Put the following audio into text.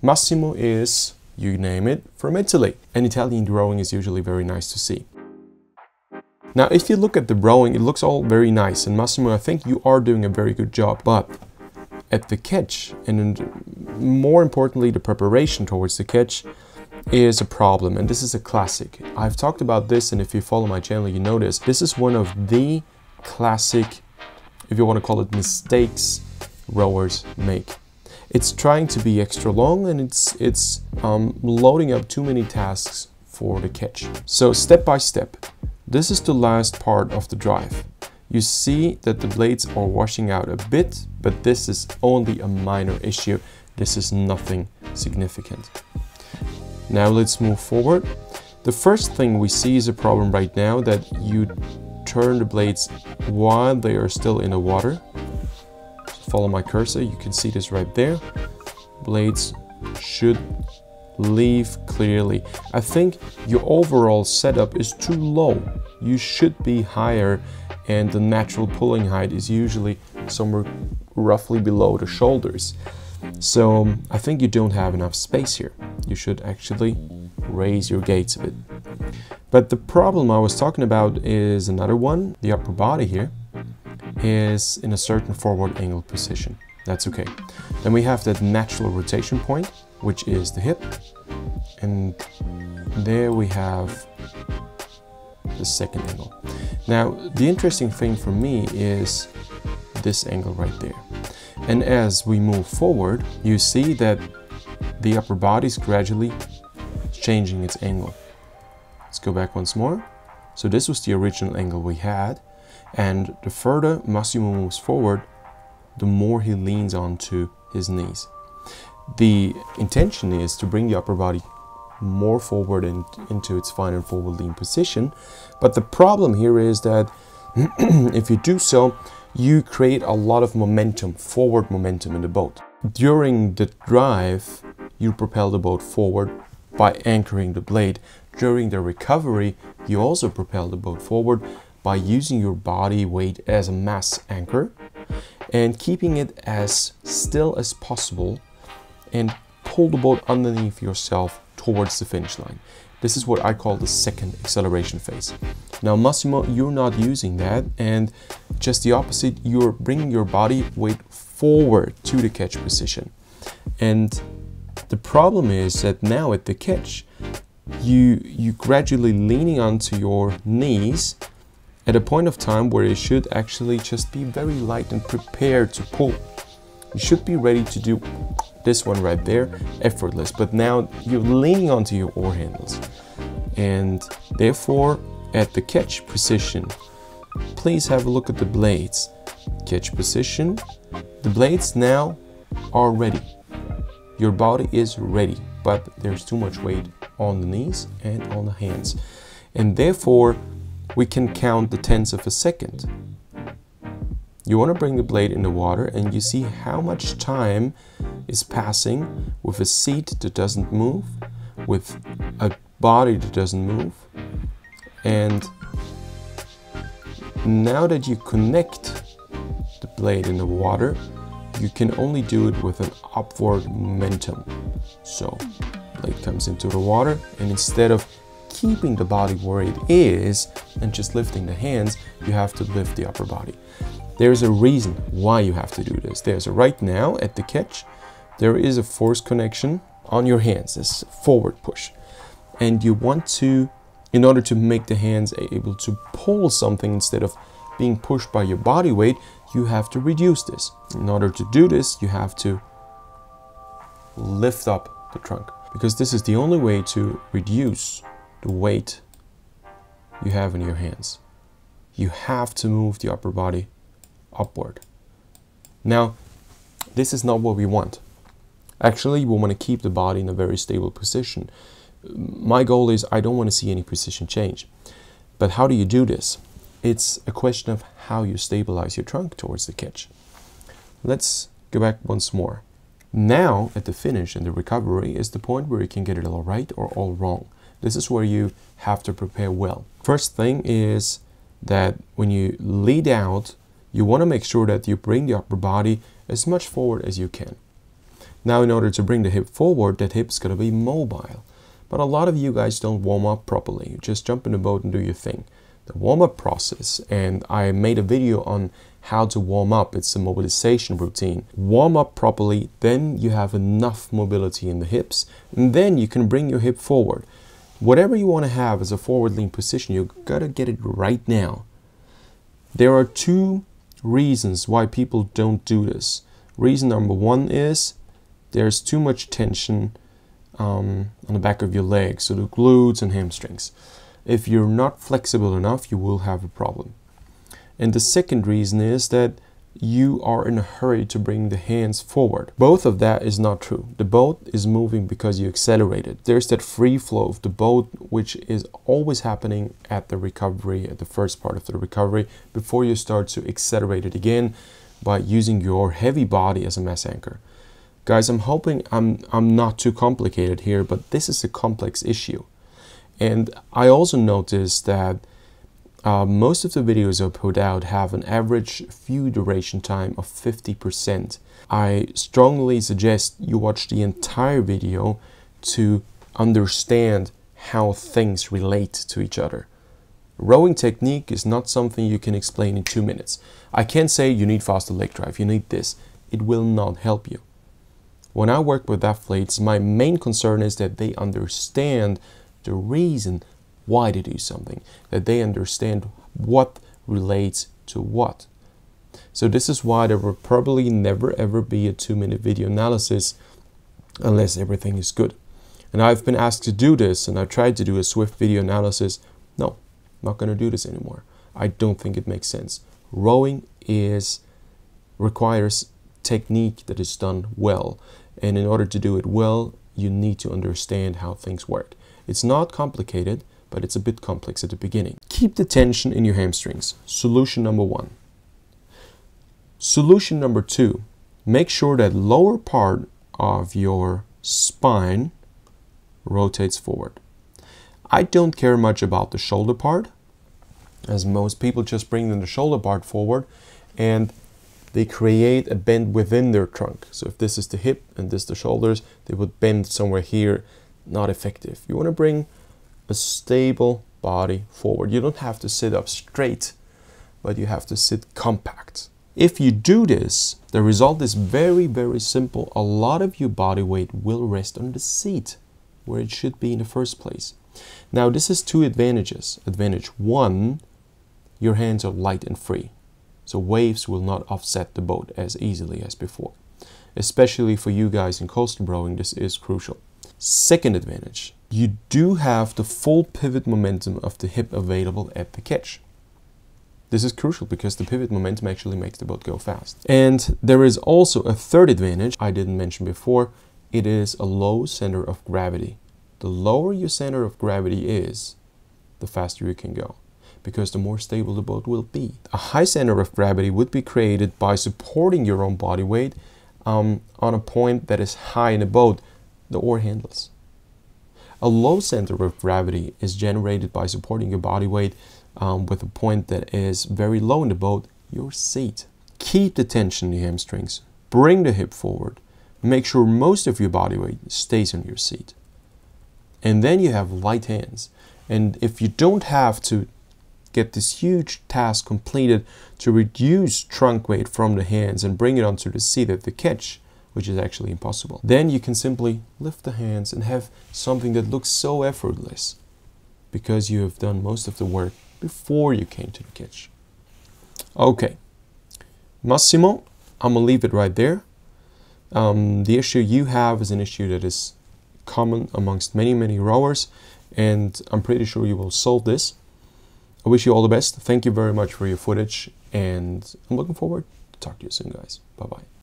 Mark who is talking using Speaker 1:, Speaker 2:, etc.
Speaker 1: Massimo is, you name it, from Italy. And Italian rowing is usually very nice to see. Now, if you look at the rowing, it looks all very nice. And Massimo, I think you are doing a very good job. But at the catch, and more importantly, the preparation towards the catch, is a problem. And this is a classic. I've talked about this, and if you follow my channel, you know this. This is one of the classic, if you want to call it, mistakes rowers make. It's trying to be extra long, and it's loading up too many tasks for the catch. So step by step, this is the last part of the drive. You see that the blades are washing out a bit, but this is only a minor issue. This is nothing significant. Now let's move forward. The first thing we see is a problem right now, that you turn the blades while they are still in the water. Follow my cursor, you can see this right there. Blades should leave clearly. I think your overall setup is too low. You should be higher, and the natural pulling height is usually somewhere roughly below the shoulders. So I think you don't have enough space here. You should actually raise your gates a bit. But the problem I was talking about is another one. The upper body here is in a certain forward angle position. That's okay. Then we have that natural rotation point, which is the hip. And there we have the second angle. Now, the interesting thing for me is this angle right there. And as we move forward, you see that the upper body is gradually changing its angle. Let's go back once more. So this was the original angle we had. And the further Massimo moves forward, the more he leans onto his knees. The intention is to bring the upper body more forward and into its final forward lean position. But the problem here is that if you do so, you create a lot of momentum, forward momentum in the boat. During the drive, you propel the boat forward by anchoring the blade. During the recovery, you also propel the boat forward by using your body weight as a mass anchor and keeping it as still as possible, and pull the boat underneath yourself towards the finish line. This is what I call the second acceleration phase. Now, Massimo, you're not using that, and just the opposite, you're bringing your body weight forward to the catch position. And the problem is that now at the catch, you gradually leaning onto your knees at a point of time where you should actually just be very light and prepared to pull. You should be ready to do this one right there, effortless, but now you're leaning onto your oar handles. And therefore, at the catch position, please have a look at the blades. Catch position, the blades now are ready. Your body is ready, but there's too much weight on the knees and on the hands. And therefore, we can count the tenths of a second. You want to bring the blade in the water, and you see how much time is passing with a seat that doesn't move, with a body that doesn't move. And now that you connect the blade in the water, you can only do it with an upward momentum. So, blade comes into the water, and instead of keeping the body where it is and just lifting the hands, you have to lift the upper body. There's a reason why you have to do this. There's a right now at the catch, there is a force connection on your hands, this forward push. And you want to, in order to make the hands able to pull something instead of being pushed by your body weight, you have to reduce this. In order to do this, you have to lift up the trunk, because this is the only way to reduce the weight you have in your hands. You have to move the upper body upward. Now, this is not what we want. Actually, we want to keep the body in a very stable position. My goal is I don't want to see any position change. But how do you do this? It's a question of how you stabilize your trunk towards the catch. Let's go back once more. Now, at the finish and the recovery is the point where you can get it all right or all wrong. This is where you have to prepare well. First thing is that when you lead out, you want to make sure that you bring the upper body as much forward as you can. Now in order to bring the hip forward, that hip's got to be mobile. But a lot of you guys don't warm up properly. You just jump in the boat and do your thing. The warm-up process, and I made a video on how to warm up. It's a mobilization routine. Warm up properly, then you have enough mobility in the hips, and then you can bring your hip forward. Whatever you want to have as a forward lean position, you gotta get it right now. There are two reasons why people don't do this. Reason number one is there's too much tension on the back of your legs, so the glutes and hamstrings. If you're not flexible enough, you will have a problem. And the second reason is that you are in a hurry to bring the hands forward. Both of that is not true. The boat is moving because you accelerated. There's that free flow of the boat, which is always happening at the recovery, at the first part of the recovery, before you start to accelerate it again by using your heavy body as a mass anchor. Guys, I'm hoping I'm not too complicated here, but this is a complex issue. And I also noticed that most of the videos I put out have an average view duration time of 50%. I strongly suggest you watch the entire video to understand how things relate to each other. Rowing technique is not something you can explain in 2 minutes. I can't say you need faster leg drive, you need this. It will not help you. When I work with athletes, my main concern is that they understand the reason why they do something, that they understand what relates to what. So this is why there will probably never ever be a 2-minute video analysis unless everything is good. And I've been asked to do this, and I tried to do a swift video analysis. No, I'm not going to do this anymore. I don't think it makes sense. Rowing requires technique that is done well, and in order to do it well, you need to understand how things work. It's not complicated, but it's a bit complex at the beginning. Keep the tension in your hamstrings. Solution number one. Solution number two, make sure that lower part of your spine rotates forward. I don't care much about the shoulder part, as most people just bring the shoulder part forward and they create a bend within their trunk. So if this is the hip and this the shoulders, they would bend somewhere here. Not effective. You want to bring a stable body forward. You don't have to sit up straight, but you have to sit compact. If you do this, the result is very, very simple. A lot of your body weight will rest on the seat, where it should be in the first place. Now, this has two advantages. Advantage one, your hands are light and free, so waves will not offset the boat as easily as before. Especially for you guys in coastal rowing, this is crucial. Second advantage, you do have the full pivot momentum of the hip available at the catch. This is crucial because the pivot momentum actually makes the boat go fast. And there is also a third advantage I didn't mention before. It is a low center of gravity. The lower your center of gravity is, the faster you can go, because the more stable the boat will be. A high center of gravity would be created by supporting your own body weight on a point that is high in the boat, the oar handles. A low center of gravity is generated by supporting your body weight with a point that is very low in the boat, your seat. Keep the tension in the hamstrings, bring the hip forward, make sure most of your body weight stays on your seat. And then you have light hands. And if you don't have to get this huge task completed to reduce trunk weight from the hands and bring it onto the seat at the catch, which is actually impossible, then you can simply lift the hands and have something that looks so effortless because you have done most of the work before you came to the catch. Okay, Massimo, I'm gonna leave it right there. The issue you have is an issue that is common amongst many rowers, and I'm pretty sure you will solve this. I wish you all the best. Thank you very much for your footage, and I'm looking forward to talk to you soon, guys. Bye-bye.